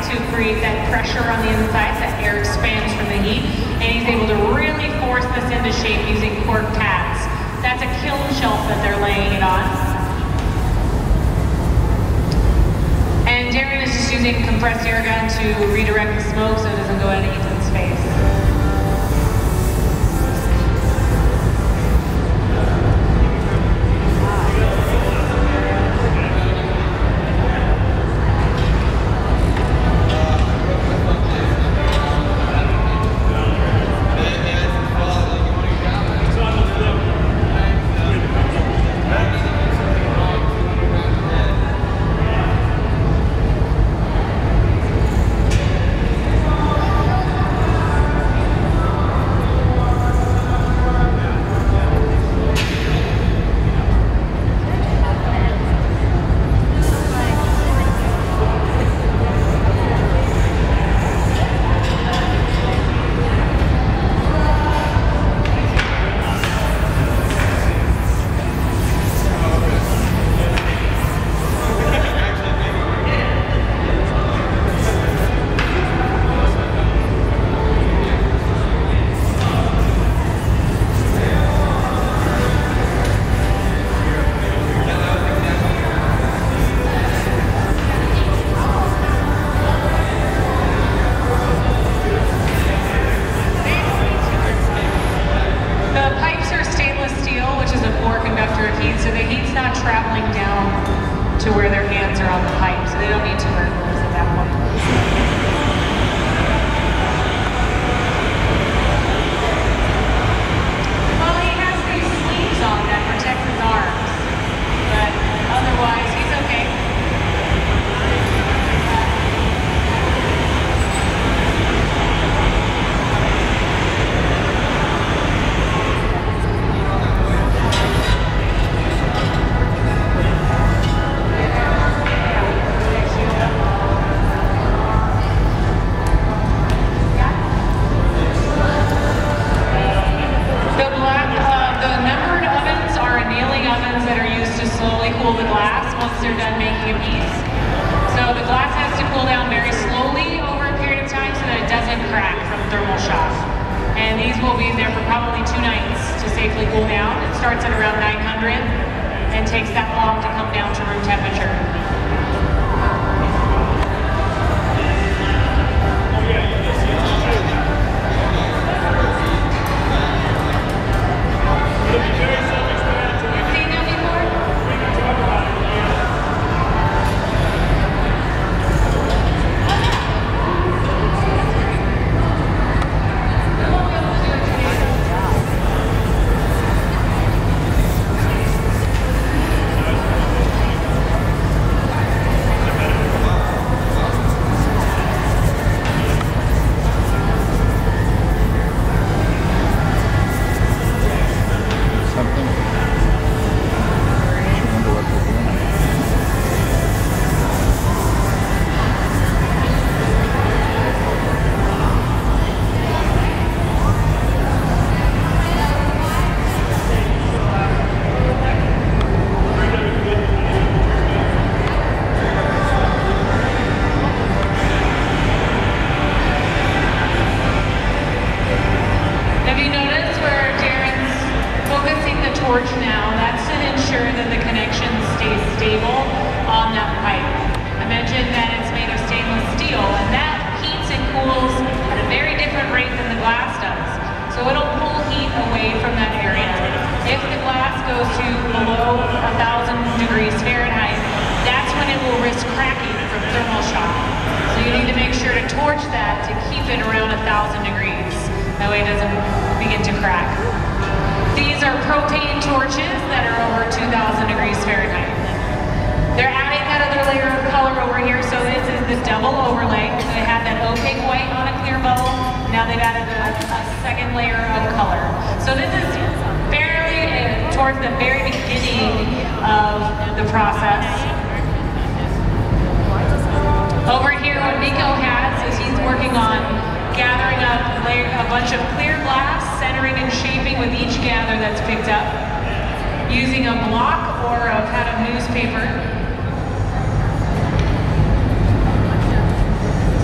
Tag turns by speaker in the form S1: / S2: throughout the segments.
S1: to create that pressure on the inside, that air expands from the heat, and he's able to really force this into shape using cork tabs. That's a kiln shelf that they're laying it on. And Darren is just using a compressed air gun to redirect the smoke so it doesn't go into Ethan's face.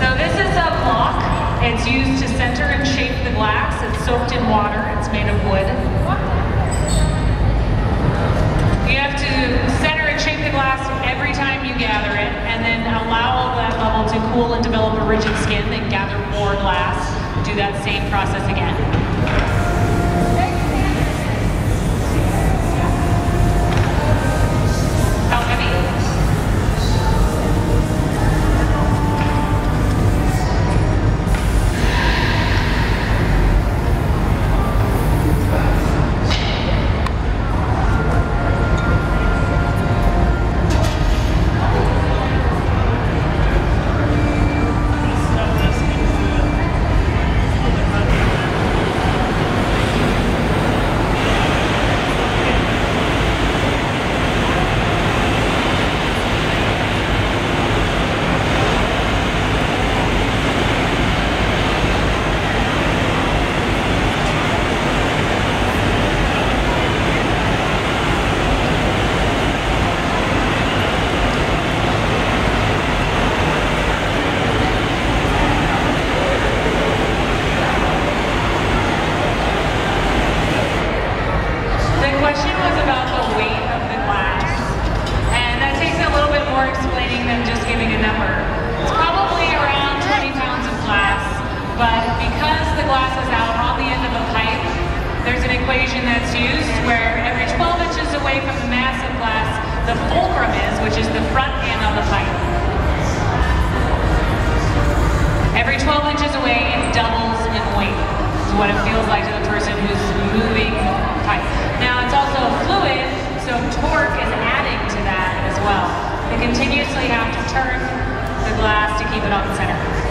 S1: So this is a block. It's used to center and shape the glass. It's soaked in water. It's made of wood. You have to center and shape the glass every time you gather it, and then allow that bubble to cool and develop a rigid skin, then gather more glass. Do that same process again. How heavy? Equation that's used where every 12 inches away from the mass of glass, the fulcrum is, which is the front end of the pipe. Every 12 inches away, it doubles in weight. This is what it feels like to the person who's moving the pipe. Now, it's also fluid, so torque is adding to that as well. They continuously have to turn the glass to keep it on center.